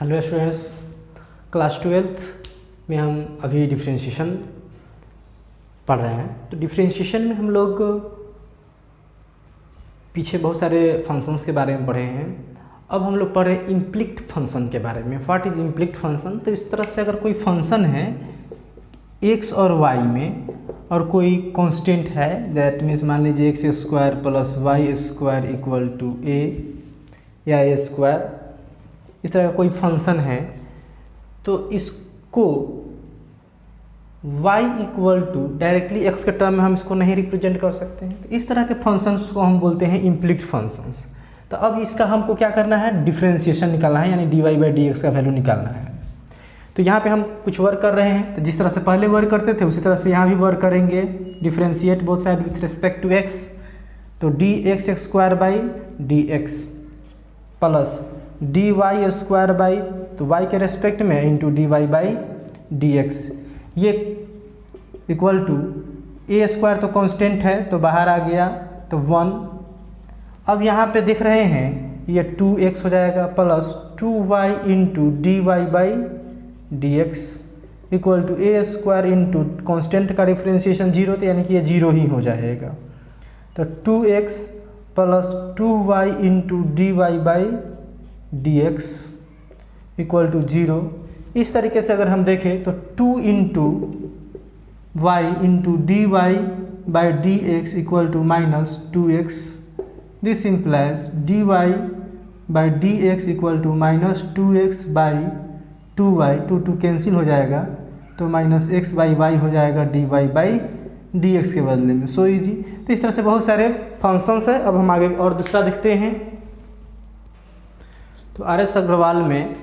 Hello students, class 12th में हम अभी डिफरेंशिएशन पढ़ रहे हैं। तो डिफरेंशिएशन में हम लोग पीछे बहुत सारे फंक्शंस के बारे में पढ़े हैं। अब हम लोग पढ़े इम्प्लिक्ट फंक्शन के बारे में। What is implicit function? तो इस तरह से अगर कोई फंक्शन है x और y में और कोई कांस्टेंट है, दैट मीन्स मान लीजिए x square plus Y square equal to a या a स्क्वायर, इस तरह का कोई फंक्शन है, तो इसको y equal to directly x के टर्म में हम इसको नहीं रिप्रेजेंट कर सकते हैं। तो इस तरह के फंक्शंस को हम बोलते हैं इम्प्लिक्ट फंक्शंस। तो अब इसका हमको क्या करना है, डिफरेंशिएशन निकालना है, यानी dy/dx का वैल्यू निकालना है। तो यहाँ पे हम कुछ वर्क कर रहे हैं, तो जिस तरह से पहले वर्क करते थे उसी तरह से यहाँ भी वर्क करेंगे। Differentiate both side with respect to x, तो dx square by dx plus dy square by, तो y के रेस्पेक्ट में इंटू dy/dx, ये इक्वल टू a स्क्वायर तो कांस्टेंट है तो बाहर आ गया तो 1। अब यहाँ पे देख रहे हैं ये 2x हो जाएगा plus 2y into dy/dx equal to a square into constant का डिफ्रेंशिएशन 0, तो यानी कि ये 0 ही हो जाएगा। तो 2x plus 2y into dy/dx equal to 0। इस तरीके से अगर हम देखें तो 2 into y into dy/dx equal to minus 2x, this implies dy/dx equal to minus 2x by 2y, 2 cancel हो जाएगा तो माइनस x बाई वाई हो जाएगा dy/dx के बदले में। So easy. तो इस तरह से बहुत सारे फंक्शंस है। अब हम आगे और दूसरा देखते हैं। तो RS अग्रवाल में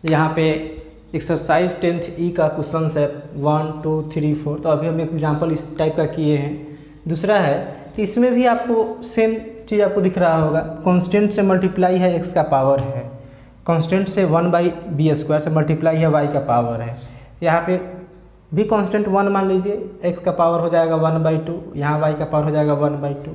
यहाँ पे एक्सरसाइज 10th E का क्वेश्चन है 1 2 3 4। तो अभी हम एग्जाम्पल इस टाइप का किए हैं। दूसरा है कि इसमें भी आपको सेम चीज़ आपको दिख रहा होगा, कांस्टेंट से मल्टीप्लाई है, x का पावर है, कांस्टेंट से 1/b स्क्वायर से मल्टीप्लाई है, y का पावर है। यहाँ पे भी कांस्टेंट 1 मान लीजिए, x का पावर हो जाएगा 1/2, यहाँ y का पावर हो जाएगा 1/2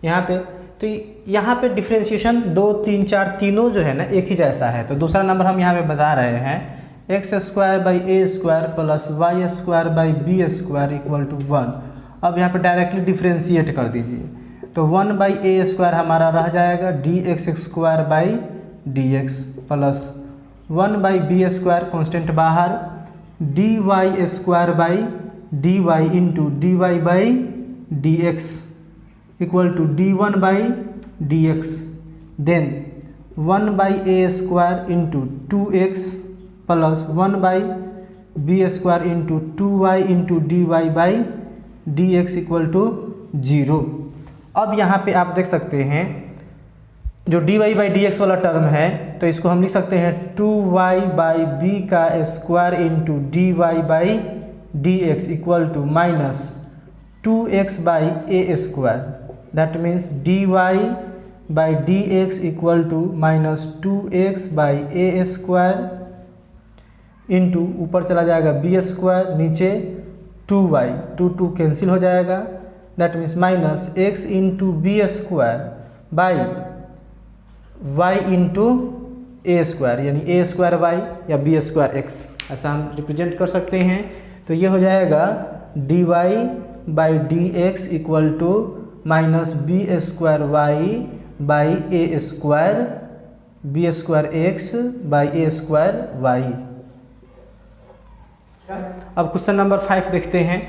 यहाँ पे। तो यहाँ पे डिफ्रेंशिएशन 2 3 4 तीनों जो है ना एक ही जैसा है। तो दूसरा नंबर हम यहाँ पे बता रहे हैं x square by a square plus Y square by b square equal to 1। अब यहाँ पे डायरेक्टली डिफ्रेंशिएट कर दीजिए, तो 1/a स्क्वायर हमारा रह जाएगा dx square by dx plus 1/b square constant बाहर, dy square by dy into dy/dx equal to d1/dx, then 1/a square into 2x plus 1/b square into 2y into dy/dx equal to 0। अब यहाँ पे आप देख सकते हैं जो dy/dx वाला टर्म है, तो इसको हम लिख सकते हैं 2y/b का square into dy/dx equal to minus 2x/a square, that means dy/dx equal to minus 2x/a square into ऊपर चला जाएगा b स्क्वायर, नीचे 2y, 2 कैंसिल हो जाएगा, that means minus x into b square by y into a square, यानी a square y या b square x, ऐसा हम रिप्रेजेंट कर सकते हैं। तो ये हो जाएगा dy/dx equal to minus b square y by a square b square x by a square y। अब क्वेश्चन नंबर 5 देखते हैं।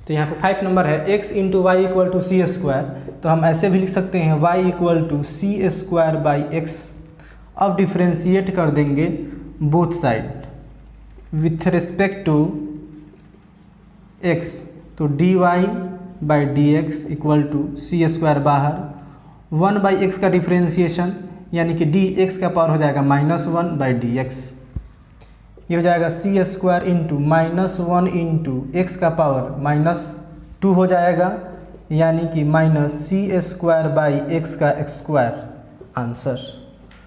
तो यहाँ पे 5 नंबर है x into Y equal to c square. तो हम ऐसे भी लिख सकते हैं y equal to c square by x. अब डिफ्रेंशिएट कर देंगे both side with respect to x, तो dy/dx equal to c square बाहर, 1/x का डिफ्रेंशिएशन यानी कि dx का पावर हो जाएगा -1/dx, ये हो जाएगा c square into -1 into x का पावर -2 हो जाएगा, यानी कि minus c square by x का स्क्वायर आंसर।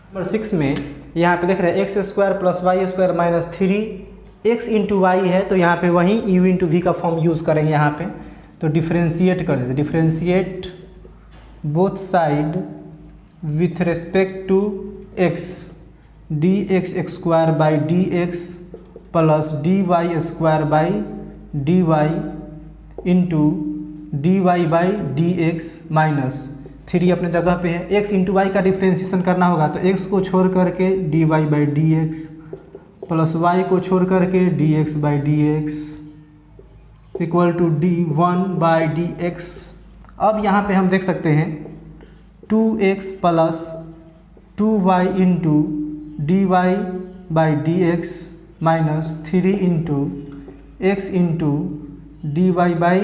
नंबर 6 में यहाँ पे देख रहे हैं x square plus Y square minus 3x into y है, तो यहाँ पे वहीं u इंटू वी का फॉर्म यूज़ करेंगे यहाँ पे। तो डिफ्रेंशिएट कर देते, differentiate both side with respect to x, d x square by D x plus d y square by D Y into D Y by D x minus 3 अपने जगह पे है। एक्स इंटू वाई का differentiation करना होगा तो x को छोड़ करके d Y by D x plus y को छोड़ करके d x by D x equal to d one by D x. अब यहाँ पे हम देख सकते हैं 2x plus 2y into D Y by D x minus 3 into x into D Y by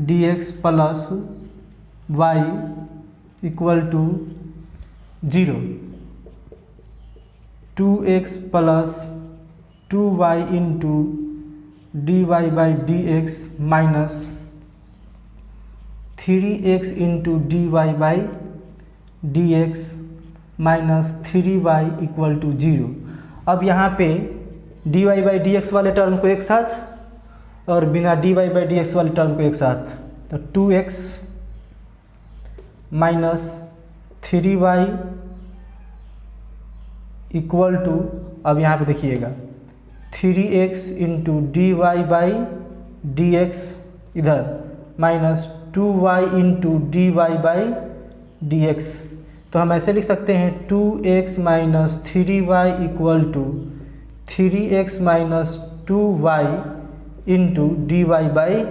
D x plus Y equal to 0। 2x plus 2y into D Y by D x minus 3x into D Y by D x minus 3y equal to 0। अब यहाँ पे d Y by D x वाले term को एक साथ और बिना D Y by D x वाले टर्म को एक साथ, तो 2x minus 3y equal to, अब यहाँ पे देखिएगा 3x into D Y by D X इधर minus 2y into D Y by D x. तो हम ऐसे लिख सकते हैं 2x minus 3y equal to 3x minus 2y into D Y by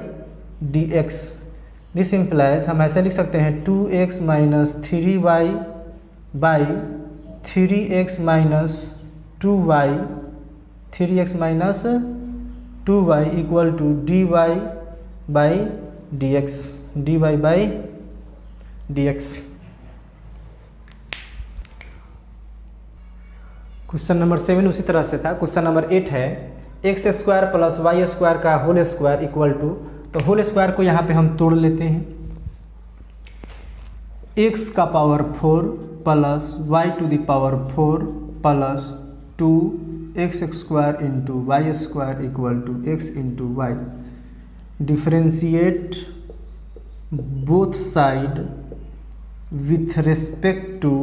D x. This implies हम ऐसे लिख सकते हैं 2x minus 3y by 3x minus 2y 3x minus 2y equal to D Y by D X, D Y by D X. Question number 7 उसी तरह से था। Question number 8 है x square plus Y square का whole square equal to, तो whole square को यहाँ पे हम तोड़ लेते हैं। एक्स का power 4 plus Y to the power 4 plus 2 X square into Y square equal to x into Y. Differentiate both side with respect to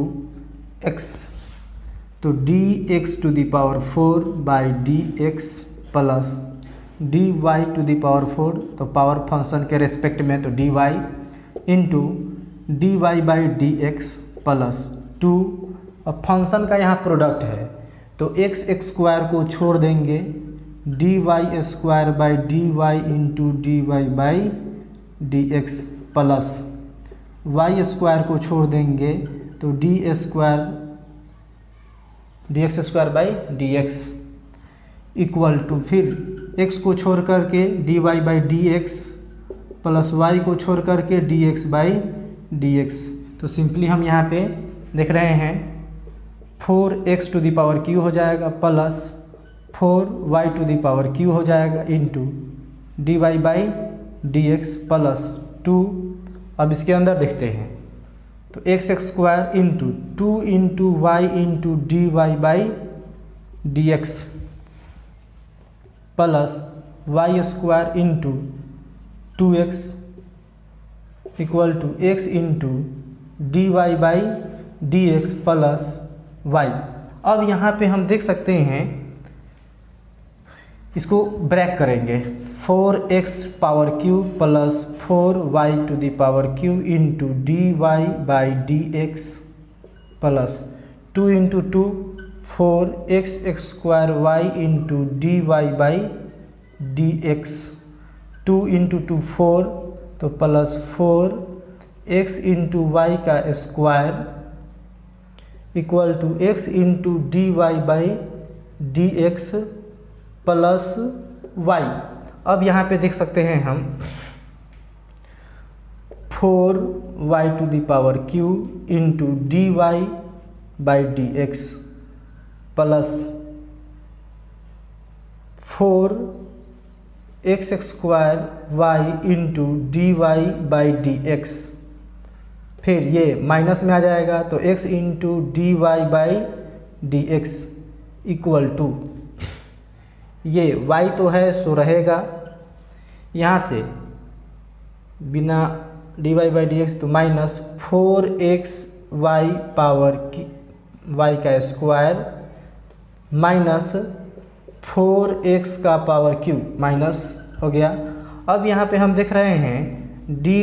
x, तो D X to the power 4 by D x plus d Y to the power 4, तो power function के respect में तो D Y into D Y by D x plus 2। अब function का यहाँ product है तो एक्स स्क्वायर को छोड़ देंगे d y square by D Y into D Y by D x plus Y square को छोड़ देंगे तो D x square by D x equal to, फिर एक्स को छोड़ करके d Y by D x plus y को छोड़ करके d x by D x. तो सिंपली हम यहाँ पे देख रहे हैं 4x to the power q हो जाएगा plus 4y to the power q हो जाएगा into D Y by D x plus 2। अब इसके अंदर देखते हैं तो x square into 2 into Y into D Y by D x plus Y square into 2x equal to x into D Y by D x plus y. अब यहाँ पे हम देख सकते हैं, इसको ब्रैक करेंगे 4x power q plus 4y to the power q into D Y by D x plus 2 into 2 4x square Y into D Y by D x 2 into 2 4, तो प्लस 4x इंटू वाई का square equal to x into D Y by D x plus y. अब यहाँ पे देख सकते हैं हम 4y to the power q into D Y by D x plus 4x square Y into D Y by D x, फिर ये minus में आ जाएगा तो x into D Y by D x equal to, ये y तो है सो रहेगा यहाँ से बिना D Y by D x, तो minus 4x Y power y का स्क्वायर माइनस 4x का पावर क्यूब माइनस हो गया। अब यहाँ पे हम देख रहे हैं dy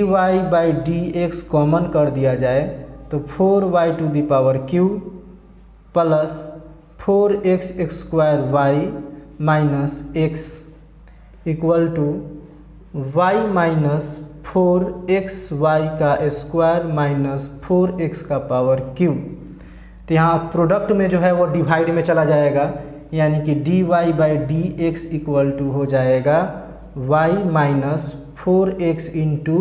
by D x common कर दिया जाए तो 4y to the power cube plus 4x square y minus x equal to y minus 4xy का स्क्वायर माइनस 4x का पावर क्यूब। तो यहाँ प्रोडक्ट में जो है वो डिवाइड में चला जाएगा, यानी कि dy by D x equal to हो जाएगा y minus 4x into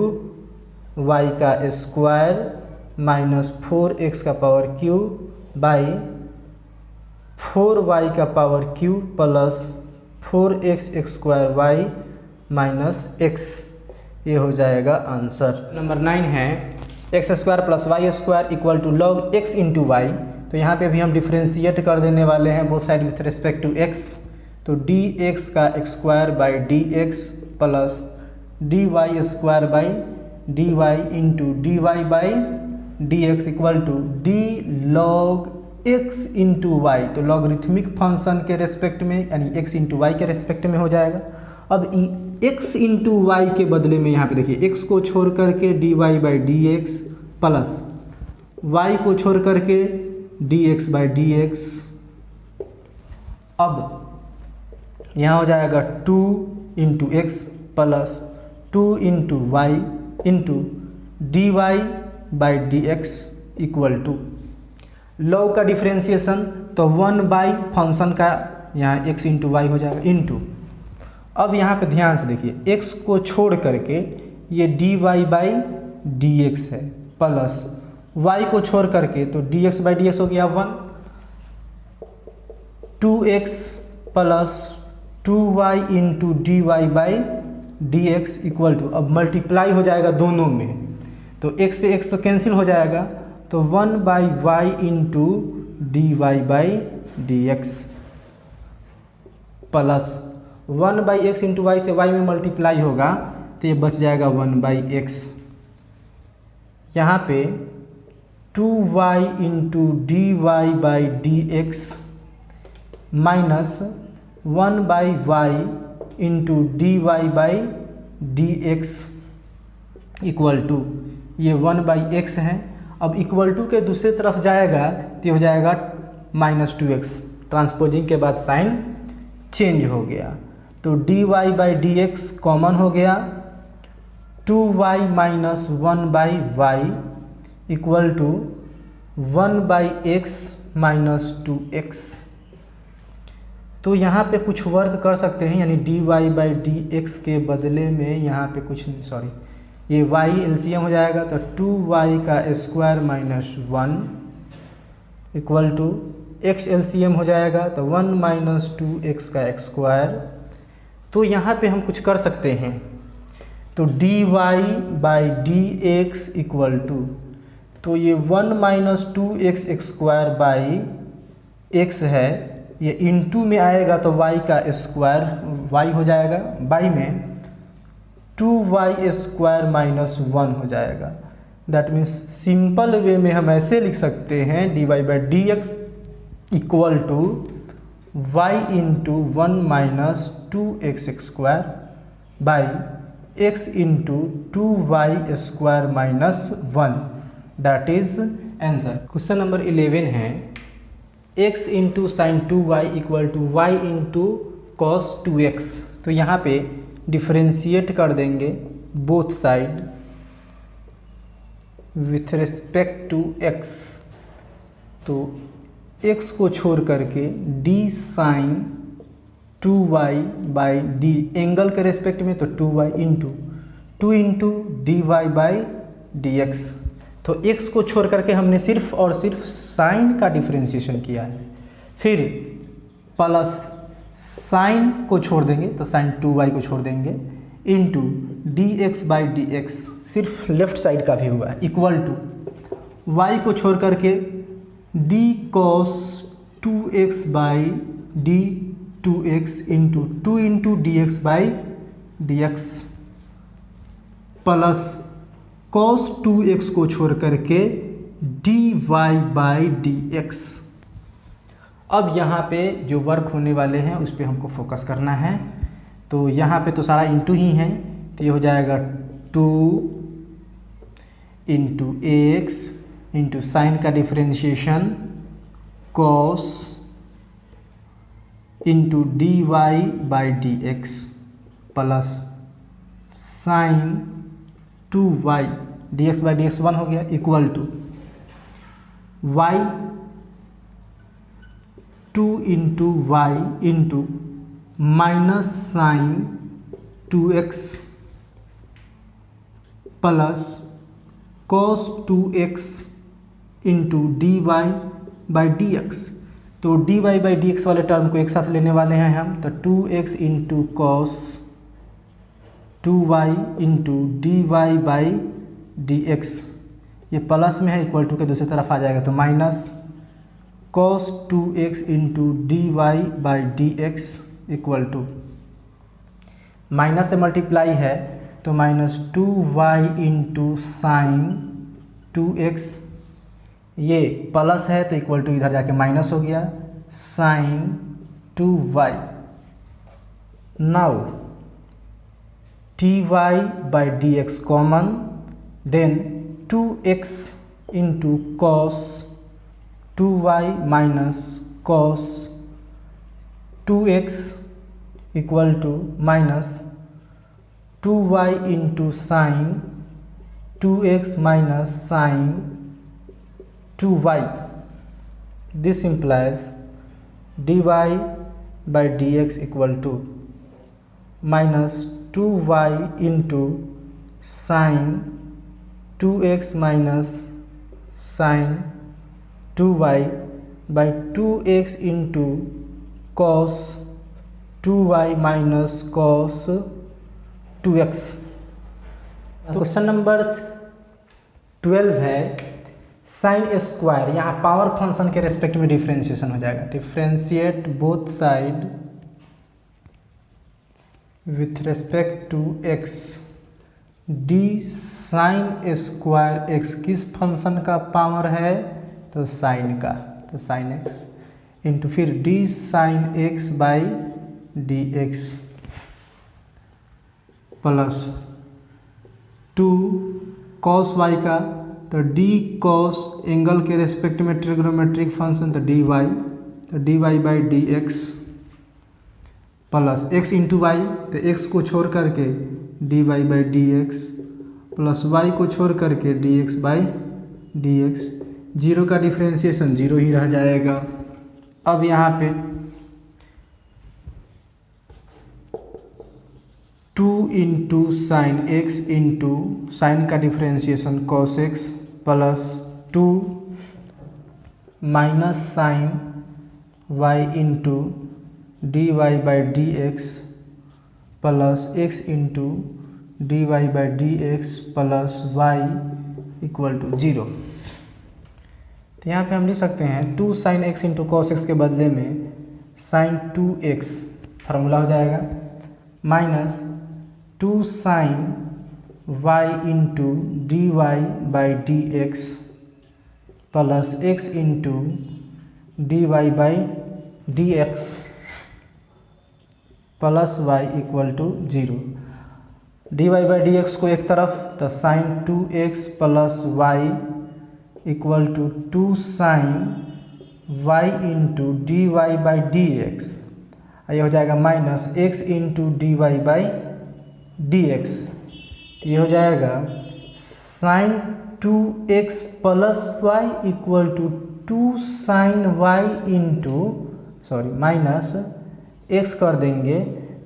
y का स्क्वायर माइनस 4x का पावर क्यूब बाई 4y का power cube plus 4x square y minus x. ये हो जाएगा आंसर। नंबर 9 है x square plus Y square equal to log x into y. तो यहाँ पे भी हम डिफ्रेंशिएट कर देने वाले हैं both side with respect to x. तो डी एक्स का square by D x plus d y square by D Y into D Y by D x equal to d log x into y. तो logarithmic function के respect में यानी x into y के respect में हो जाएगा। अब x into y के बदले में यहाँ पे देखिए x को छोड़ करके dy by D x plus y को छोड़ करके dx बाई डी एक्स। अब यहाँ हो जाएगा 2 into x plus 2 into Y into D Y by D x equal to log का डिफ्रेंशिएशन तो 1 बाई फंक्शन का यहाँ x इंटू वाई हो जाएगा इंटू। अब यहाँ पे ध्यान से देखिए x को छोड़ करके ये dy बाई डी एक्स है प्लस y को छोड़ करके तो dx बाई डी एक्स हो गया 1, 2x plus 2y into D Y by D x equal to. अब मल्टीप्लाई हो जाएगा दोनों में तो x से x तो कैंसिल हो जाएगा तो 1 by Y into D Y by D x plus 1 by x into y से y में मल्टीप्लाई होगा तो ये बच जाएगा 1 बाई एक्स। यहाँ पे 2y into D Y by D x minus 1 by Y into D Y by D x equal to ये 1 बाई एक्स है। अब इक्वल टू के दूसरी तरफ जाएगा तो हो जाएगा माइनस 2x। ट्रांसपोजिंग के बाद साइन चेंज हो गया तो dy by D x common हो गया 2y minus 1 by y equal to 1 by x minus 2x। तो यहाँ पे कुछ वर्क कर सकते हैं यानी dy बाई डी एक्स के बदले में यहाँ पे कुछ सॉरी ये y एलसीएम हो जाएगा तो 2y का square minus 1 equal to x LCM हो जाएगा तो 1 माइनस 2x का स्क्वायर। तो यहाँ पे हम कुछ कर सकते हैं तो dy by D x equal to तो ये 1 minus 2x square by x है ये इंटू में आएगा तो y का स्क्वायर y हो जाएगा बाई में 2y स्क्वायर माइनस 1 हो जाएगा। दैट मीन्स सिंपल वे में हम ऐसे लिख सकते हैं dy by D x equal to y into 1 minus 2x square by x into 2y square minus 1। That is answer. Question number 11 है x into sine 2y equal to y into cos 2x। तो यहाँ पे differentiate कर देंगे both side with respect to x। तो x को छोड़ करके d sine 2y by d angle के रेस्पेक्ट में तो 2y into 2 into D Y by D x. तो x को छोड़ करके हमने सिर्फ और सिर्फ साइन का डिफ्रेंशिएशन किया है। फिर प्लस साइन को छोड़ देंगे तो साइन 2y को छोड़ देंगे into D x by D x सिर्फ लेफ्ट साइड का भी हुआ है इक्वल टू y को छोड़ करके d cos 2x by D 2x into 2 into D x by D x plus cos 2x को छोड़ करके dy बाई डी एक्स। अब यहाँ पे जो वर्क होने वाले हैं उस पर हमको फोकस करना है। तो यहाँ पे तो सारा इंटू ही है, तो ये हो जाएगा 2 इंटू एक्स इंटू साइन का differentiation cos into D Y by D x plus sine 2y D x by D X 1 हो गया equal to y 2 into Y into minus sine 2x plus cos 2x into D Y by D x. तो D Y by D x वाले term को एक साथ लेने वाले हैं हम, तो 2x into cos 2y into D Y by D x, ये प्लस में है इक्वल टू के दूसरी तरफ आ जाएगा, तो minus cos 2x into D Y by D x equal to minus से मल्टीप्लाई है तो minus 2y into sine 2x, ये प्लस है तो इक्वल टू इधर जाके माइनस हो गया sine 2y। Now dy by D x common, then 2x into cos 2y minus cos 2x equal to minus 2y into sine 2x minus sine 2y। This implies dy by dx equal to minus 2y into sine 2x minus sine 2y by 2x into cos 2y minus cos 2x। Question number 12 है sine square, यहाँ power function के respect में differentiation हो जाएगा। Differentiate both side with respect to x, d sine square x किस function का power है, तो साइन का, तो साइन x इंटू फिर d sine x by D x plus 2 cos y का, तो डी कॉस एंगल के रेस्पेक्ट में ट्रिग्नोमेट्रिक फंक्शन, तो डी वाई, तो D Y by D x plus x into y, तो एक्स को छोड़ करके d Y by D x plus y को छोड़ करके d x by D X. Zero का डिफ्रेंशिएशन जीरो ही रह जाएगा। अब यहाँ पे 2 into sine X into sine का differentiation cos X plus 2 minus sine Y into D Y by D x plus x into D Y by D x plus Y equal to 0। तो यहाँ पे हम लिख सकते हैं 2 sine X into cos X के बदले में साइन 2x फार्मूला हो जाएगा, minus 2 sine y into D Y by D x plus x into D Y by D x plus Y equal to 0। D Y by D x को एक तरफ, तो sine 2x plus Y equal to 2 sine Y into D Y by D x, ये हो जाएगा minus x into D Y by D x, ये हो जाएगा sine 2x plus Y equal to 2 sine Y into minus x कर देंगे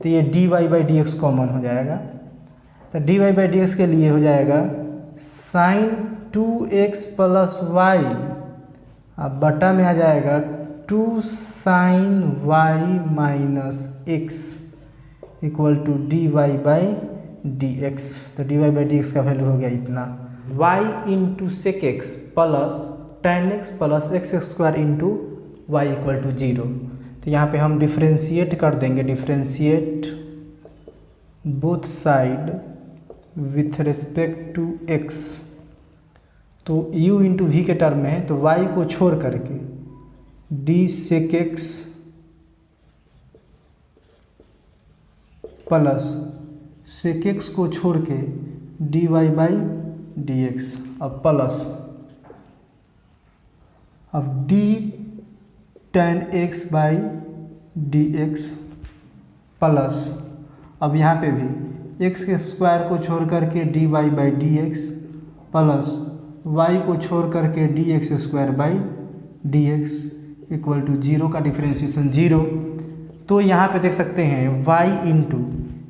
तो ये d Y by D x common हो जाएगा, तो D Y by D x के लिए हो जाएगा साइन 2x प्लस वाई, अब बटा में आ जाएगा 2 sine Y minus x equal to D Y by D x. तो D Y by D x का वैल्यू हो गया इतना, y into sec x plus ten x plus x square into Y equal to 0। तो यहाँ पे हम differentiate कर देंगे, differentiate both side with respect to x, तो u इंटू वी के टर्म में है, तो y को छोड़ करके डी सेक एक्स प्लस सेक एक्स को छोड़ के d Y by D x, अब प्लस अब d tan x by D x plus अब यहाँ पे भी एक्स के स्क्वायर को छोड़ करके d Y by D x plus y को छोड़ करके d x square by D x equal to zero का डिफ्रेंशिएशन जीरो। तो यहाँ पे देख सकते हैं वाई इंटू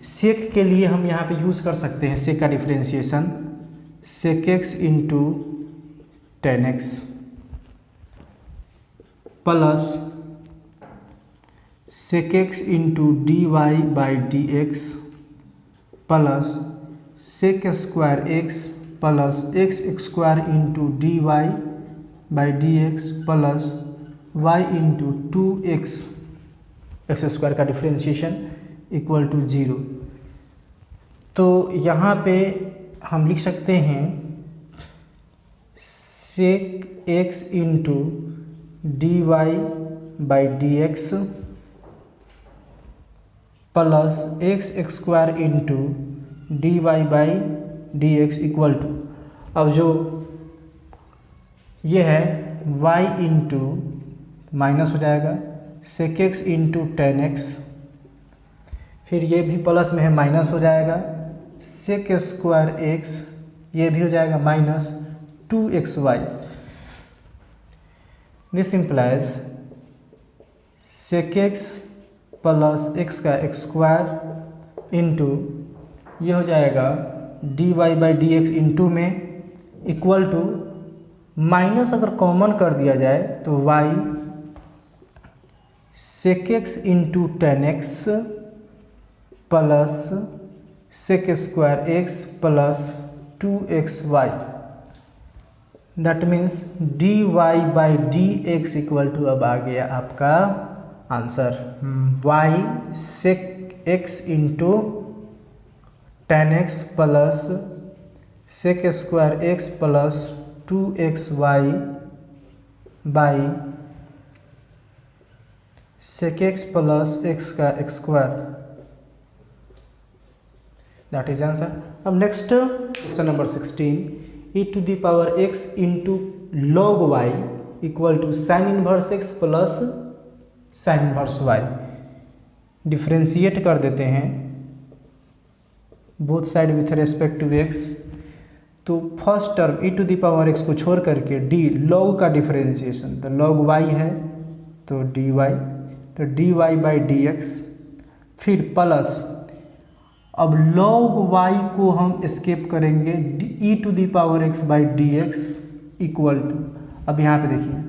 सेक के लिए हम यहाँ पे यूज़ कर सकते हैं सेक का differentiation sec x into tan x plus sec x into D Y by D x plus sec square x plus x square into D Y by D x plus y into two x x square का differentiation equal to zero. तो यहाँ पे हम लिख सकते हैं sec x into D Y by D x plus x square into D Y by D x equal to अब जो ये है y इंटू माइनस हो जाएगा sec x into tan x, फिर ये भी प्लस में है माइनस हो जाएगा सेक स्क्वायर एक्स, ये भी हो जाएगा minus two x y. This implies sec x plus x का स्क्वायर इंटू ये हो जाएगा d Y by D x into में इक्वल टू माइनस अगर कॉमन कर दिया जाए तो y sec x into tan x plus sec square x plus two x y, that means d Y by D x equal to अब आ गया आपका answer y sec x into tan x plus sec square x plus two x y by sec x plus x का square, that is answer. अब next question number 16 e to the power x into log y equal to sine inverse x plus sine inverse y. Differentiate कर देते हैं both side with respect to x। तो first term e to the power x को छोड़ करके d log का differentiation तो log y है तो dy, तो dy बाई डी एक्स, फिर प्लस अब लॉग y को हम स्केप करेंगे e to the power x by D x equal to अब यहाँ पे देखिए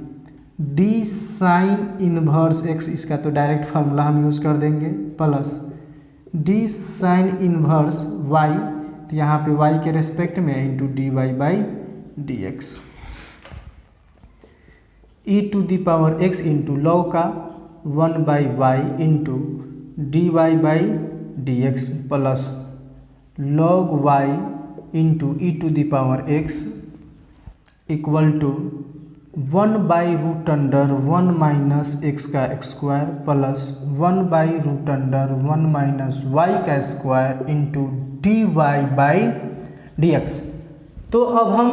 d साइन इनवर्स x, इसका तो डायरेक्ट फार्मूला हम यूज़ कर देंगे plus d sine inverse y, तो यहाँ पे y के रेस्पेक्ट में into D Y by D X E to the power x into log का 1 by Y into D Y by D x plus log y into E to the power x equal to 1 by root under 1 minus x का square plus 1 by root under 1 minus Y का square into D Y by D x. तो अब हम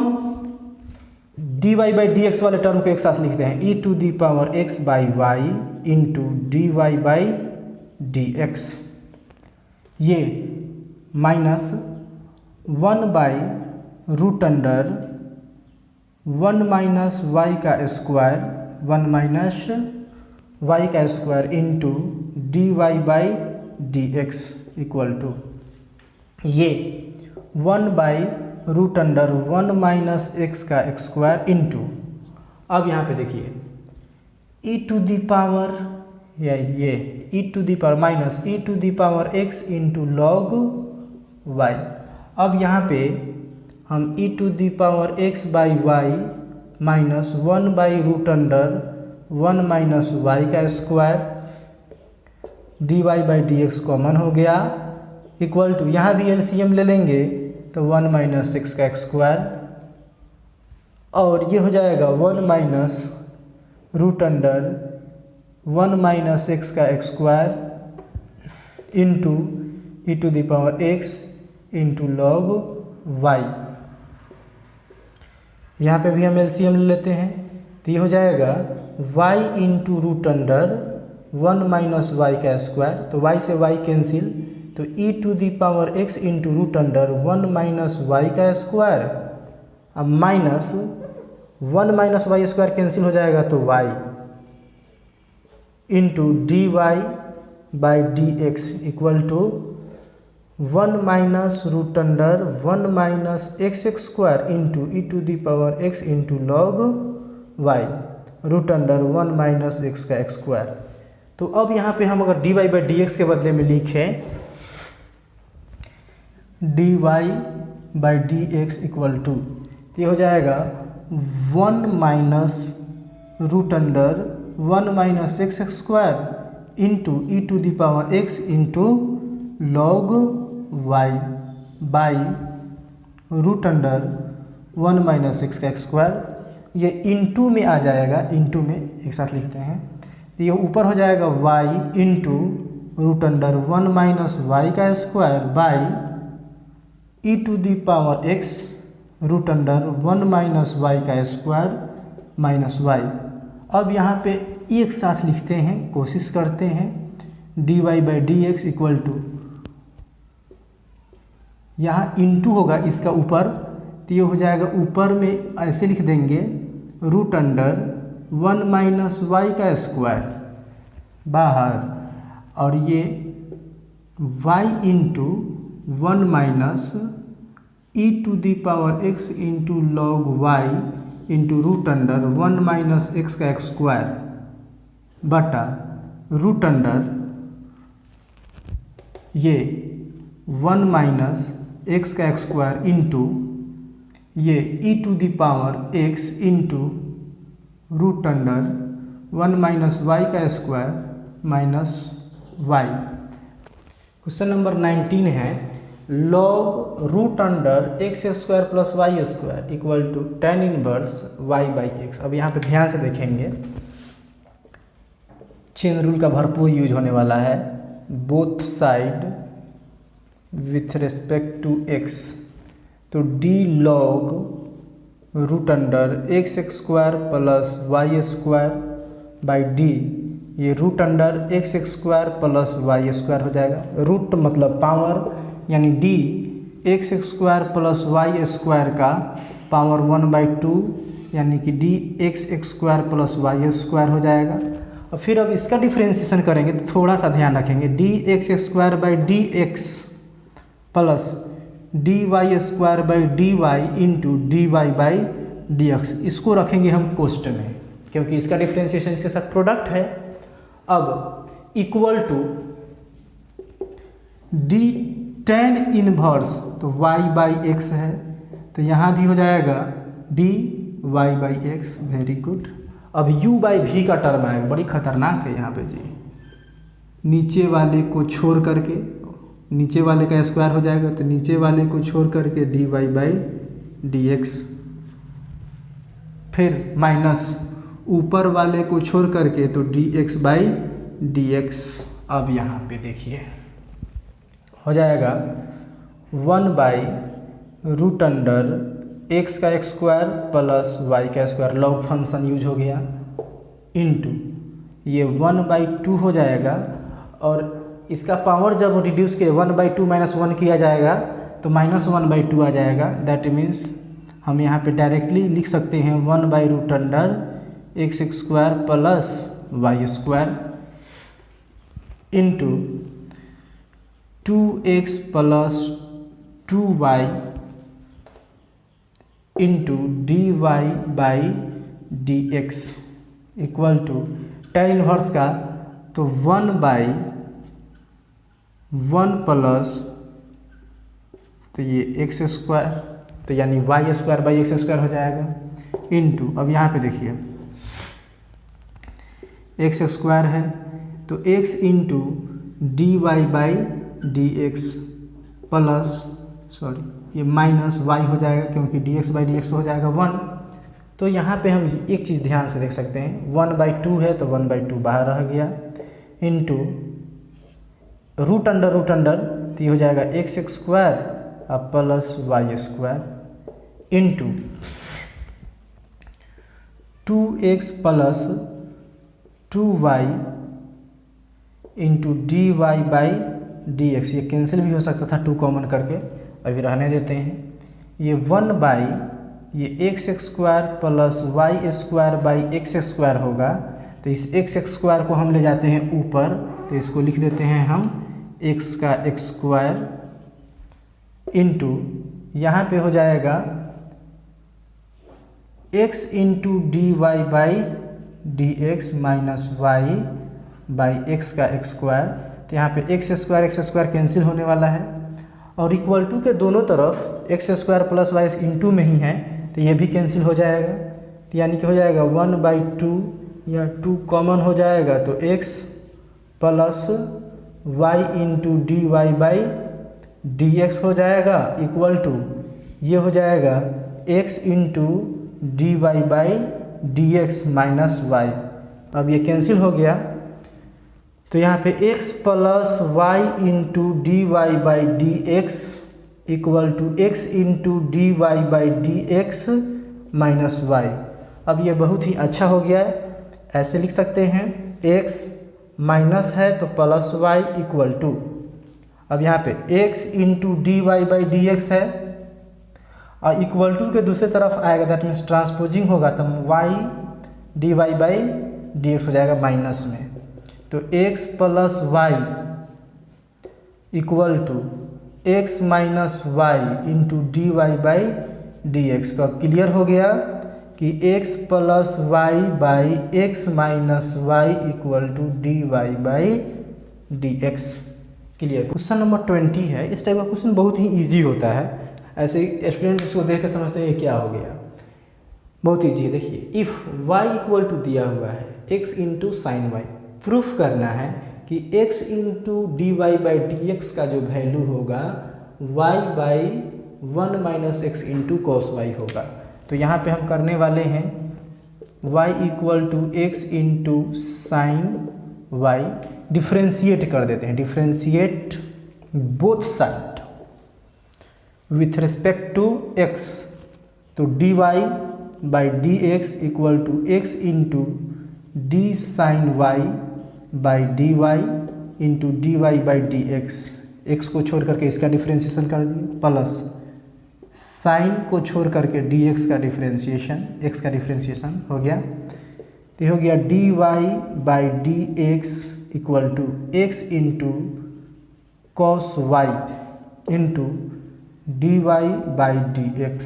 D Y by D x वाले term को एक साथ लिखते हैं e to the power x by Y into D Y by D x, ये minus 1 by root under 1 minus Y का स्क्वायर 1 माइनस वाई का square into D Y by D x equal to ये 1 by root under 1 minus x का square into अब यहाँ पे देखिए e to the power ये e to the power minus e to the power x into log y। अब यहाँ पे हम e to the power x by Y minus 1 by root under 1 minus Y का square D Y by D x common हो गया equal to यहाँ भी LCM ले लेंगे तो 1 माइनस एक्स का स्क्वायर और ये हो जाएगा 1 minus root under 1 minus x का square into E to the power x into log Y. यहाँ पे भी हम एलसीएम ले लेते हैं, तो ये हो जाएगा y into root under 1 minus Y का स्क्वायर, तो y से y कैंसिल, तो E to the power x into root under 1 minus Y का स्क्वायर, अब minus 1 minus Y square cancel हो जाएगा तो y into D Y by D x equal to 1 minus root under 1 minus x square into E to the power x into log Y root under 1 minus x का square. तो अब यहाँ पे हम अगर d Y by D x के बदले में लिखें d Y by D x equal to, ये हो जाएगा 1 minus root under 1 minus x square into E to the power x into log y by root under 1 minus x का square. ये into में आ जाएगा, इंटू में एक साथ लिखते हैं, तो ये ऊपर हो जाएगा y into root under 1 minus Y का square by E to the power x root under 1 minus Y का स्क्वायर माइनस वाई। अब यहाँ पे एक साथ लिखते हैं, कोशिश करते हैं, d Y by D x equal to, यहाँ इंटू होगा इसका ऊपर, तो ये हो जाएगा ऊपर में ऐसे लिख देंगे रूट अंडर 1 माइनस वाई का स्क्वायर बाहर, और ये y into 1 minus E to the power x into log Y into root under 1 minus x का स्क्वायर बटा रूट अंडर ये 1 माइनस एक्स का स्क्वायर इंटू ये E to the power x into root under 1 minus Y का square minus Y. Question number 19 है log root under x square plus Y square equal to tan inverse y by x. अब यहाँ पे ध्यान से देखेंगे, chain rule का भरपूर यूज होने वाला है, both side with respect to x, तो D log root under x square plus Y square by D, ये root under x square plus Y square हो जाएगा, रूट मतलब पावर, यानी D x square plus Y square का power 1/2, यानी कि D x square plus Y square हो जाएगा। और फिर अब इसका डिफ्रेंशिएशन करेंगे तो थोड़ा सा ध्यान रखेंगे, d x square by D x plus d y square by D Y into D Y by D x, इसको रखेंगे हम कोष्ट में क्योंकि इसका डिफ्रेंशिएशन इसके साथ प्रोडक्ट है। अब equal to d tan inverse, तो y बाई एक्स है, तो यहाँ भी हो जाएगा d Y by x, very good. अब u बाई वी का टर्म आएगा, बड़ी खतरनाक है यहाँ पे जी, नीचे वाले को छोड़ करके, नीचे वाले का स्क्वायर हो जाएगा तो नीचे वाले को छोड़ करके d Y by D x, फिर माइनस ऊपर वाले को छोड़ करके तो D x by D x. अब यहाँ पे देखिए हो जाएगा 1 बाई रूट अंडर एक्स का स्क्वायर प्लस वाई का स्क्वायर, लॉग फंक्शन यूज हो गया, इंटू ये 1/2 हो जाएगा, और इसका पावर जब रिड्यूस के 1/2 माइनस 1 किया जाएगा तो -1/2 आ जाएगा। दैट मीन्स हम यहाँ पे डायरेक्टली लिख सकते हैं 1 by root under x square plus Y square into 2x plus 2y into D Y by D x equal to tan inverse का तो 1/1 प्लस तो ये एक्स स्क्वायर, तो यानी y square by x square हो जाएगा, इंटू अब यहाँ पे देखिए एक्स स्क्वायर है तो x into D Y by D x plus ये माइनस y हो जाएगा क्योंकि dx बाई डी एक्स हो जाएगा 1 तो यहाँ पे हम एक चीज़ ध्यान से देख सकते हैं, 1/2 है तो 1/2 बाहर रह गया, इंटू रूट अंडर तो ये हो जाएगा x² और plus y² into 2x plus 2y into dy/dx। ये कैंसिल भी हो सकता था 2 कॉमन करके, अभी रहने देते हैं। ये 1 ये x² प्लस y² होगा, तो इस x² को हम ले जाते हैं ऊपर, तो इसको लिख देते हैं हम x का x² इंटू यहाँ पे हो जाएगा x into dy/dx minus y/x का x²। तो यहाँ पे x² कैंसिल होने वाला है, और इक्वल टू के दोनों तरफ x² प्लस y इंटू में ही है, तो ये भी कैंसिल हो जाएगा। तो यानी कि हो जाएगा 1/2 या 2 कॉमन हो जाएगा, तो x plus y into dy/dx हो जाएगा, इक्वल टू ये हो जाएगा x into dy/dx minus y। अब ये कैंसिल हो गया, तो यहाँ पे x plus y into dy/dx equal to x into dy/dx minus y। अब ये बहुत ही अच्छा हो गया है, ऐसे लिख सकते हैं x माइनस है तो प्लस y इक्वल टू, अब यहाँ पे x इंटू dy/dx है और इक्वल टू के दूसरे तरफ आएगा, दैट मीन्स ट्रांसपोजिंग होगा, तो y dy/dx हो जाएगा माइनस में, तो x plus y equal to x minus y into dy/dx। तो अब क्लियर हो गया कि x plus y/x minus y equal to dy/dx। Clear. Question number 20 है। इस टाइप का क्वेश्चन बहुत ही इजी होता है, ऐसे स्टूडेंट इसको देख के समझते हैं ये क्या हो गया, बहुत ईजी है। देखिए, इफ़ y इक्वल टू दिया हुआ है x into sine y, proof करना है कि x इंटू dy/dx का जो वैल्यू होगा y/1 minus x into cos y होगा। तो यहाँ पे हम करने वाले हैं y equal to x into sine y, differentiate कर देते हैं, differentiate both side with respect to x, तो dy/dx equal to x into d sine y/dy into dy/dx। x को छोड़ करके इसका डिफ्रेंशिएशन कर दिए, प्लस साइन को छोड़ करके dx का डिफ्रेंशिएशन, x का डिफ्रेंशिएशन हो गया, तो हो गया dy/dx equal to x into cos y into dy/dx,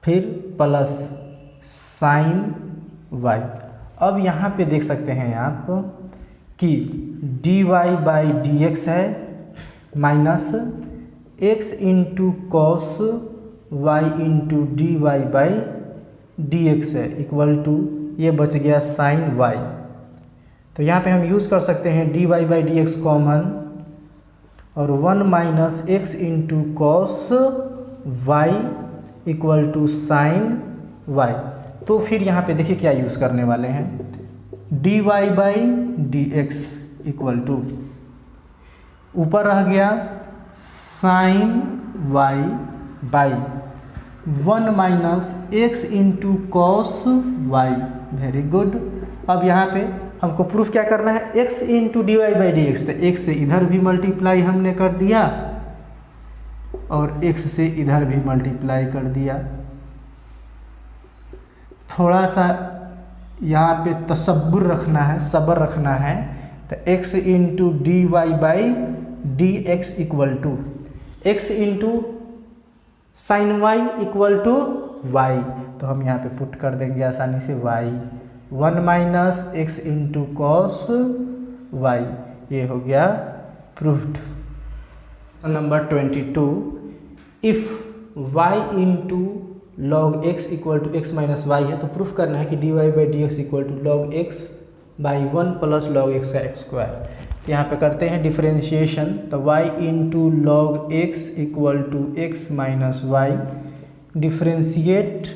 फिर प्लस साइन y। अब यहाँ पे देख सकते हैं आप कि dy/dx है minus x into cos y into dy/dx है इक्वल टू, ये बच गया साइन y। तो यहाँ पे हम यूज़ कर सकते हैं dy/dx कॉमन, और 1 minus x into cos y equal to sine y। तो फिर यहाँ पे देखिए क्या यूज़ करने वाले हैं, dy/dx इक्वल टू ऊपर रह गया sine y/1 minus x into cos y। Very good. अब यहाँ पे हमको प्रूफ क्या करना है, x इंटू dy/dx, तो x से इधर भी मल्टीप्लाई हमने कर दिया और x से इधर भी मल्टीप्लाई कर दिया। थोड़ा सा यहाँ पे तसब्बुर रखना है, सब्र रखना है, तो x into dy/dx equal to x into sine y equal to y। तो हम यहाँ पे पुट कर देंगे आसानी से y, 1 minus x into cos y। ये हो गया proofed. Number 22, if y into log x equal to x minus y है, तो प्रूफ करना है कि dy/dx equal to log x/1 plus log x का x²। यहाँ पे करते हैं डिफरेंशिएशन, तो y into log x equal to x minus y differentiate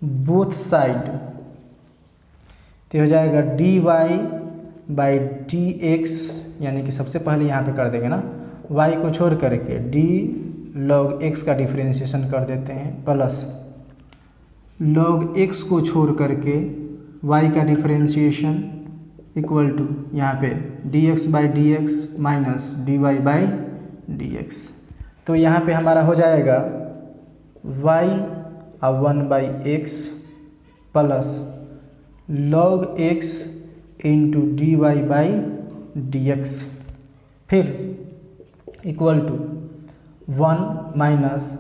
both side, तो हो जाएगा dy बाई डी एक्स, यानी कि सबसे पहले यहाँ पे कर देंगे ना, y को छोड़ करके d log x का डिफ्रेंशिएशन कर देते हैं, प्लस log x को छोड़ करके y का डिफ्रेंशिएशन इक्वल टू यहाँ पे dx by D x minus dy by D x. तो यहाँ पे हमारा हो जाएगा y और 1/x plus log x into dy by D x, फिर equal to 1 minus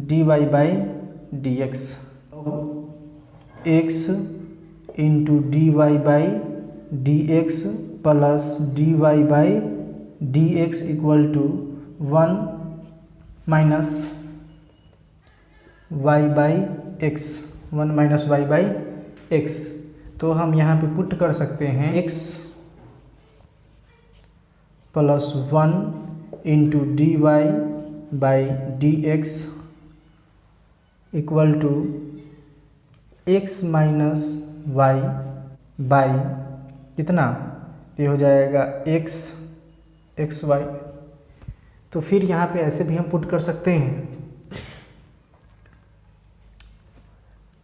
dy by D X, x into dy by D x plus dy by D x equal to 1 minus y by X, 1 minus y by X. तो हम यहाँ पे put कर सकते हैं x plus 1 into dy by D x equal to x minus y by कितना, ये हो जाएगा x y। तो फिर यहाँ पे ऐसे भी हम पुट कर सकते हैं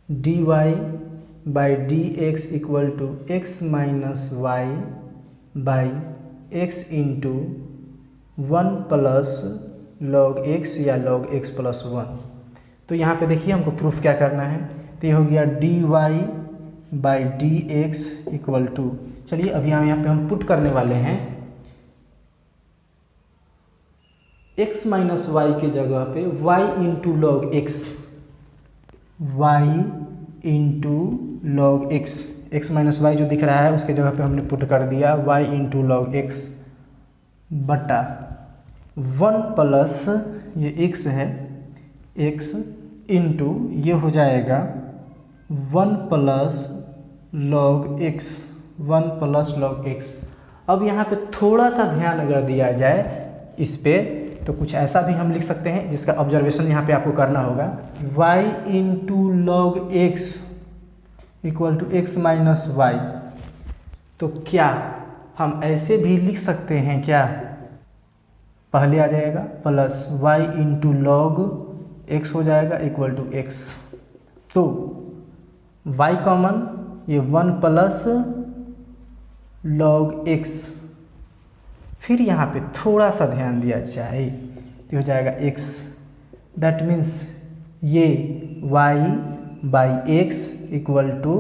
dy by D x equal to x minus y by x into 1 plus log x या लॉग एक्स प्लस 1। तो यहाँ पे देखिए हमको प्रूफ क्या करना है, तो ये हो गया dy by D x equal to, चलिए अभी यहाँ पे हम पुट करने वाले हैं x माइनस वाई के जगह पे y into log x, y into log x, x minus y जो दिख रहा है उसके जगह पे हमने पुट कर दिया y इंटू लॉग एक्स बटा 1 प्लस ये x है, x इंटू ये हो जाएगा 1 plus log x, 1 plus log x. अब यहाँ पे थोड़ा सा ध्यान अगर दिया जाए इस पे तो कुछ ऐसा भी हम लिख सकते हैं जिसका ऑब्जर्वेशन यहाँ पे आपको करना होगा, y into log x equal to x minus y. तो क्या हम ऐसे भी लिख सकते हैं क्या, पहले आ जाएगा plus y into log x हो जाएगा इक्वल टू एक्स। तो y कॉमन, ये 1 प्लस लॉग एक्स, फिर यहाँ पे थोड़ा सा ध्यान दिया जाए तो हो जाएगा x, दैट मीन्स ये y by x equal to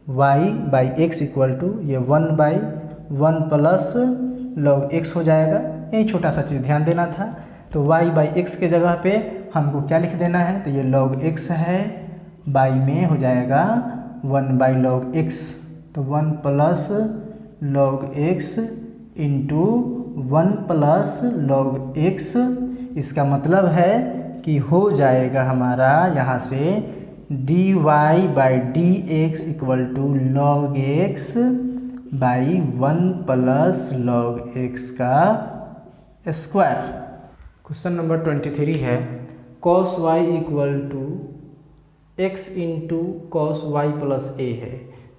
y by x equal to ये 1/1 प्लस लॉग एक्स हो जाएगा। यही छोटा सा चीज़ ध्यान देना था। तो y बाई एक्स के जगह पे हमको क्या लिख देना है, तो ये लॉग एक्स है, बाई में हो जाएगा 1/log x, तो 1 plus log x into 1 plus log x. इसका मतलब है कि हो जाएगा हमारा यहाँ से dy by D x equal to log X by 1 plus log X का स्क्वायर। क्वेश्चन नंबर 23 है cos y equal to x into cos Y plus A है।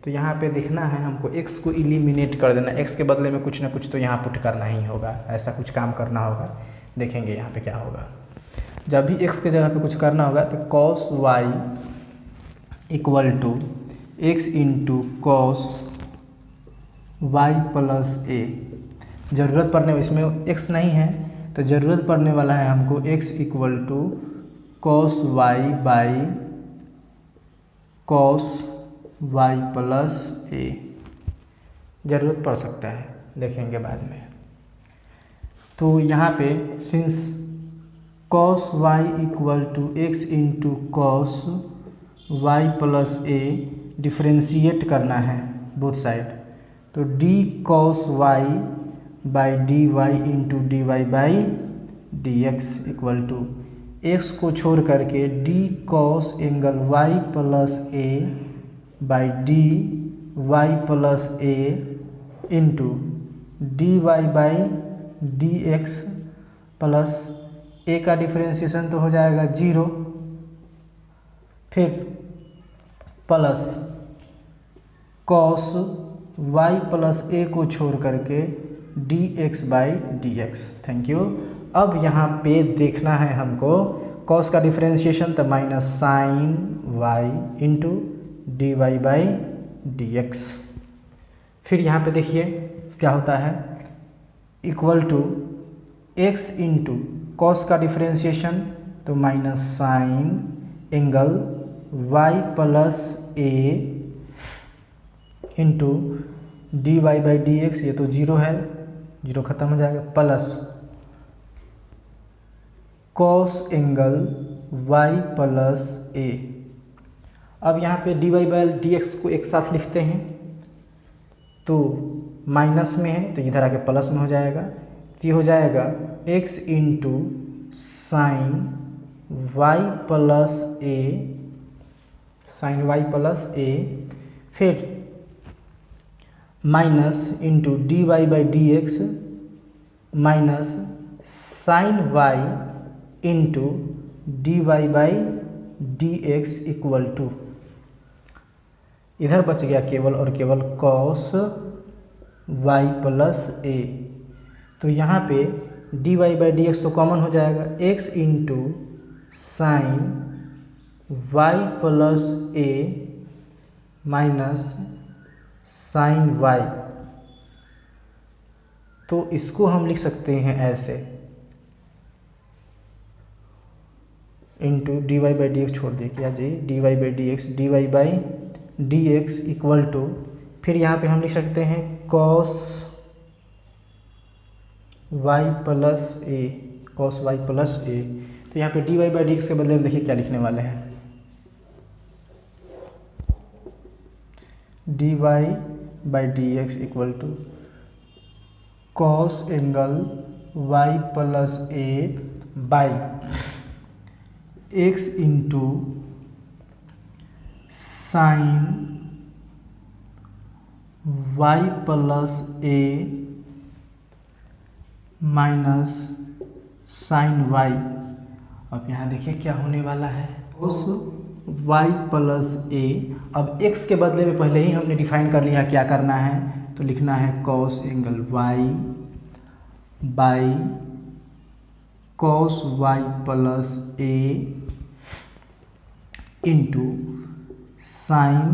तो यहाँ पे देखना है हमको x को इलिमिनेट कर देना, x के बदले में कुछ ना कुछ तो यहाँ पुट करना ही होगा, ऐसा कुछ काम करना होगा। देखेंगे यहाँ पे क्या होगा, जब भी x के जगह पे कुछ करना होगा तो cos y equal to x into cos Y plus A. ज़रूरत पड़ने, इसमें x नहीं है तो ज़रूरत पड़ने वाला है हमको x equal to cos Y by cos Y plus A, ज़रूरत पड़ सकता है, देखेंगे बाद में। तो यहाँ पे since cos Y equal to x into cos Y plus A differentiate करना है बोथ साइड, तो D cos Y by D Y into D Y by D x equal to X को छोड़ करके D cos angle Y plus A by D Y plus A into D Y by D x plus A का differentiation तो हो जाएगा 0, फिर plus cos Y plus ए को छोड़ करके dx/dx। Thank you. अब यहाँ पे देखना है हमको कॉस का डिफरेंशिएशन, तो minus sine Y into dy/dx। फिर यहाँ पे देखिए क्या होता है, equal to x into cos का डिफरेंशिएशन, तो minus sine angle y plus ए इंटू dy/dx, ये तो जीरो है, जीरो खत्म हो जाएगा, plus cos angle y plus ए। अब यहाँ पे dy/dx को एक साथ लिखते हैं, तो माइनस में है तो इधर आके प्लस में हो जाएगा, तो ये हो जाएगा x into sine Y plus A, sine Y plus A, फिर minus into dy/dx minus sine Y into dy/dx equal to, इधर बच गया केवल और केवल कॉस वाई प्लस ए। तो यहाँ पे dy/dx तो कॉमन हो जाएगा, x into sine Y plus a minus sine y. तो इसको हम लिख सकते हैं ऐसे, इंटू dy/dx छोड़ दिए क्या जी, dy/dx इक्वल टू, फिर यहाँ पे हम लिख सकते हैं कॉस वाई प्लस ए, कॉस वाई प्लस ए। तो यहाँ पे dy/dx के बदले में देखिए क्या लिखने वाले हैं, dy/dx equal to cos angle y plus A by x into sine y plus a minus sine y। अब यहाँ देखिए क्या होने वाला है, cos y प्लस ए। अब x के बदले में पहले ही हमने डिफाइन कर लिया क्या करना है, तो लिखना है cos angle y by cos y plus A into sine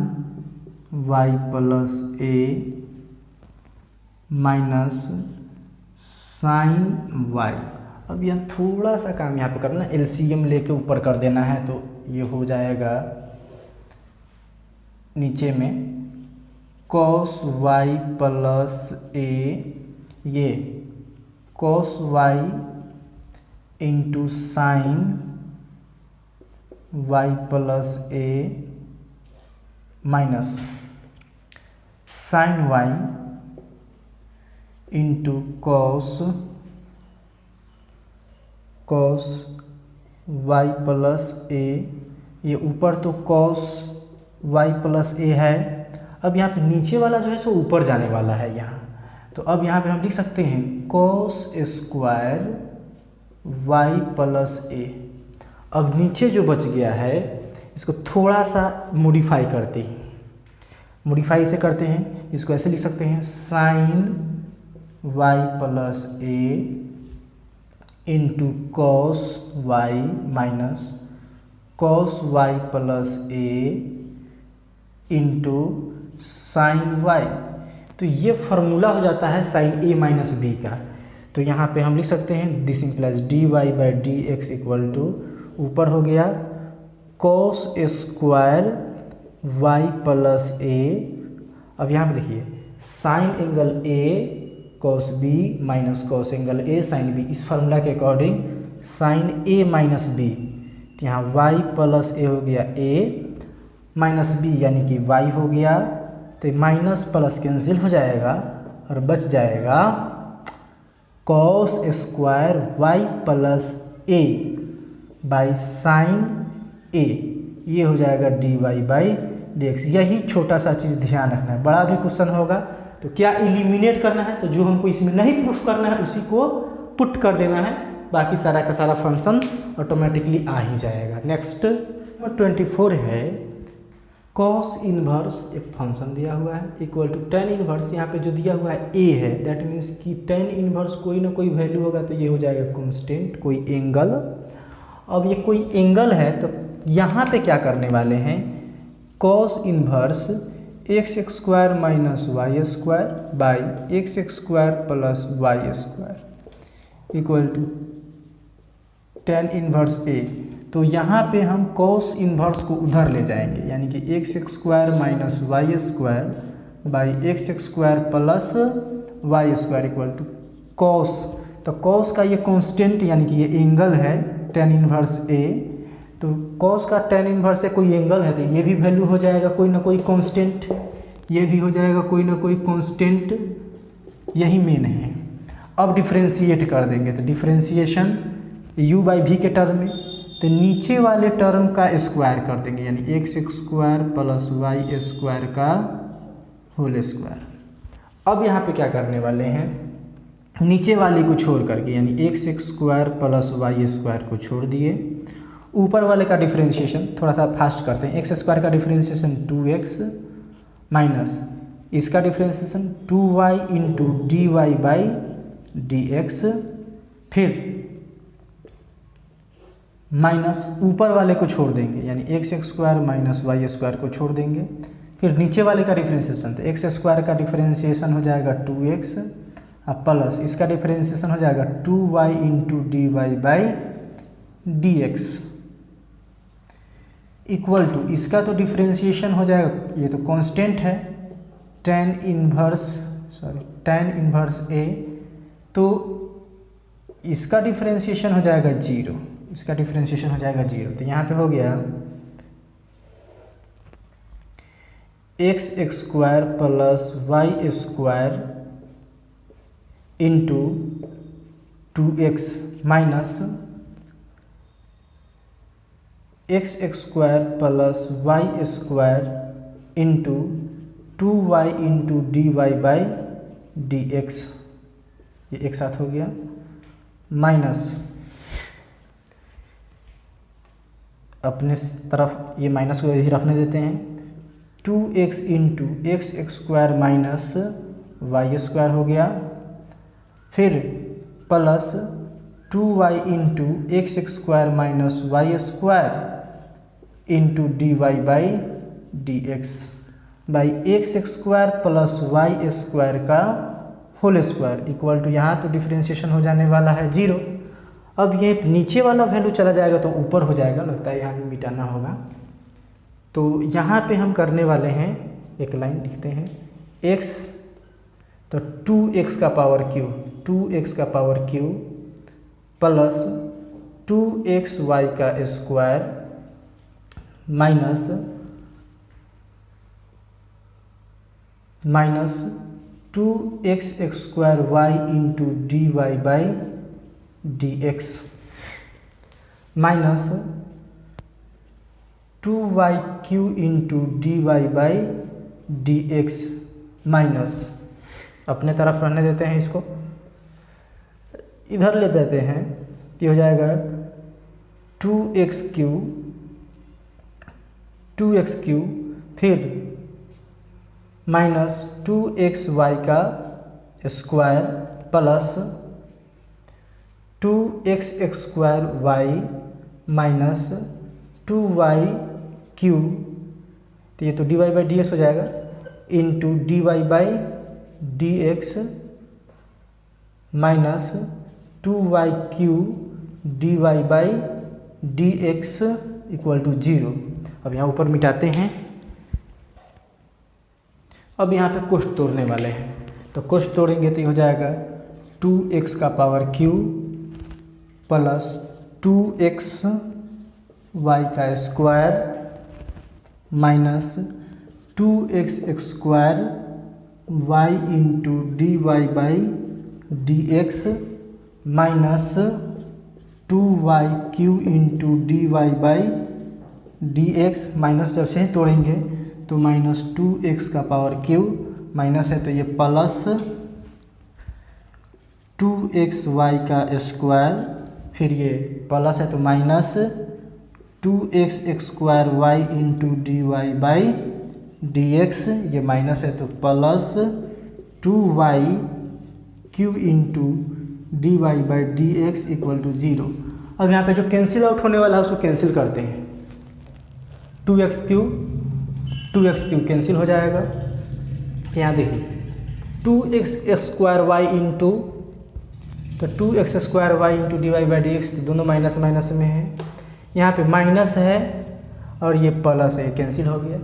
y plus a minus sine y। अब यहाँ थोड़ा सा काम यहाँ पे करना, एलसीएम लेके ऊपर कर देना है, तो ये हो जाएगा नीचे में cos y प्लस ए, ये cos y into sine y plus a minus sine y into cos y plus a, ये ऊपर तो cos y प्लस ए है। अब यहाँ पे नीचे वाला जो है सो ऊपर जाने वाला है यहाँ, तो अब यहाँ पे हम लिख सकते हैं cos स्क्वायर y प्लस ए। अब नीचे जो बच गया है इसको थोड़ा सा मॉडिफाई करते हैं, मॉडिफाई से करते हैं, इसको ऐसे लिख सकते हैं साइन y प्लस ए into cos y minus cos y plus ए इंटू साइन y। तो ये फार्मूला हो जाता है साइन ए माइनस बी का। तो यहाँ पे हम लिख सकते हैं this implies dy/dx equal to, ऊपर हो गया cos स्क्वायर y प्लस ए। अब यहाँ पे देखिए sine angle a cos b minus cos angle a sine b, इस फार्मूला के according sine a minus b, तो यहाँ y प्लस ए हो गया a माइनस b यानी कि y हो गया, तो माइनस प्लस कैंसिल हो जाएगा और बच जाएगा cos square y plus A by sine a, ये हो जाएगा dy/dx। यही छोटा सा चीज़ ध्यान रखना है, बड़ा भी क्वेश्चन होगा तो क्या इलिमिनेट करना है, तो जो हमको इसमें नहीं प्रूफ करना है उसी को पुट कर देना है, बाकी सारा का सारा फंक्शन ऑटोमेटिकली आ ही जाएगा। नेक्स्ट नंबर 24 है कॉस इनवर्स एक फंक्शन दिया हुआ है इक्वल टू टेन इनवर्स, यहाँ पे जो दिया हुआ है ए है, दैट मीन्स कि टेन इनवर्स कोई ना कोई वैल्यू होगा तो ये हो जाएगा कांस्टेंट, कोई एंगल। अब ये कोई एंगल है तो यहाँ पे क्या करने वाले हैं, cos inverse x square minus Y square by x square plus Y square equal to tan inverse a. तो यहाँ पे हम कॉस इनवर्स को उधर ले जाएंगे, यानी कि x square minus Y square by x square plus Y square equal to cos. तो कॉस का ये कांस्टेंट यानी कि ये एंगल है टेन इनवर्स ए, तो कॉस का टेन इनवर्स से कोई एंगल है तो ये भी वैल्यू हो जाएगा कोई ना कोई कांस्टेंट, ये भी हो जाएगा कोई ना कोई कांस्टेंट, यही मेन है। अब डिफ्रेंशिएट कर देंगे तो डिफ्रेंशिएशन u बाई वी के टर्म में, तो नीचे वाले टर्म का स्क्वायर कर देंगे यानी x square plus Y square का होल स्क्वायर। अब यहाँ पे क्या करने वाले हैं, नीचे वाले को छोड़ करके यानी x square plus Y square को छोड़ दिए, ऊपर वाले का डिफ्रेंशिएशन थोड़ा सा फास्ट करते हैं। एक्स स्क्वायर का डिफ्रेंशिएशन 2x माइनस इसका differentiation 2y into D Y by D x, फिर माइनस ऊपर वाले को छोड़ देंगे यानी x square minus Y square को छोड़ देंगे, फिर नीचे वाले का डिफ्रेंशिएशन, तो एक्स स्क्वायर का डिफ्रेंशिएशन हो जाएगा 2x प्लस इसका डिफ्रेंशिएशन हो जाएगा 2y into D Y by D x equal to इसका तो डिफ्रेंशिएशन हो जाएगा, ये तो कांस्टेंट है टेन इनवर्स ए, तो इसका डिफ्रेंशिएशन हो जाएगा 0, इसका डिफ्रेंशिएशन हो जाएगा 0। तो यहाँ पे हो गया x square plus Y square into 2x minus x square plus Y square into 2y into D Y by D x, ये एक साथ हो गया, माइनस अपने तरफ ये माइनस को ही रखने देते हैं 2x into x square minus Y square हो गया, फिर plus 2y into x square minus Y square into D Y by D x by x square plus Y square का होल स्क्वायर इक्वल टू, यहाँ तो differentiation हो जाने वाला है 0। अब ये नीचे वाला वैल्यू चला जाएगा तो ऊपर हो जाएगा, लगता है यहाँ भी मिटाना होगा। तो यहाँ पे हम करने वाले हैं, एक लाइन लिखते हैं x, तो 2x का पावर q, 2x का पावर q प्लस 2xy का square minus 2x square y into D Y by D x minus 2yq into D Y by D x minus, अपने तरफ रहने देते हैं, इसको इधर ले देते हैं, ये हो जाएगा 2x क्यू फिर माइनस 2xy का square plus 2x square y minus 2yq, तो ये तो dy बाई डी एक्स हो जाएगा into D Y by D x minus 2yq d Y by D x equal to 0। अब यहाँ ऊपर मिटाते हैं, अब यहाँ पे कोष्ठ तोड़ने वाले हैं, तो कोष्ठ तोड़ेंगे तो ये हो जाएगा 2x का पावर q प्लस 2xy का square minus 2x square y into D Y by D x minus 2yq into D Y by D x, minus जब से तोड़ेंगे तो माइनस 2x का पावर q, माइनस है तो ये प्लस 2xy का स्क्वायर, फिर ये प्लस है तो minus 2x² y into dy by dx, ये माइनस है तो plus 2y q into D Y by D x equal to 0। अब यहाँ पे जो कैंसिल आउट होने वाला है उसको कैंसिल करते हैं। 2x क्यू कैंसिल हो जाएगा। यहाँ देखिए 2x² y इंटू, तो 2x² y into D Y by D x, दोनों माइनस माइनस में है। यहाँ पे माइनस है और ये प्लस है, कैंसिल हो गया।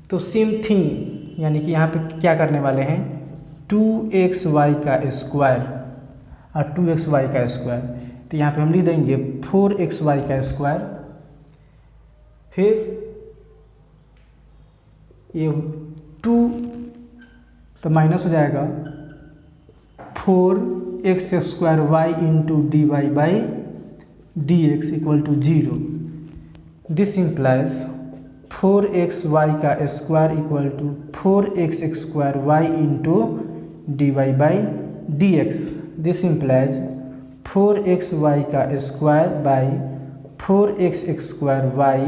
तो सेम थिंग, यानी कि यहाँ पे क्या करने वाले हैं, 2xy का स्क्वायर और 2xy का स्क्वायर, तो यहाँ पे हम लिख देंगे 4xy का स्क्वायर, फिर ये 2 तो माइनस हो जाएगा 4x² y into D Y by D x equal to 0। This implies 4xy का square equal to 4x² y into D Y by D x. This implies 4xy का square by 4x² y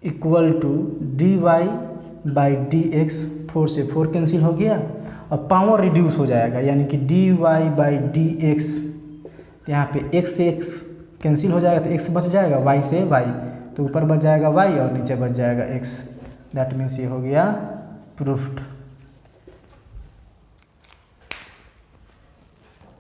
equal to D Y by D x. 4 से 4 cancel हो गया और power reduce हो जाएगा, यानी कि d Y by D x, यहाँ पे x से x कैंसिल हो जाएगा तो x बच जाएगा, y से y, तो ऊपर बच जाएगा y और नीचे बच जाएगा x। दैट मीन्स ये हो गया प्रूफ्ड।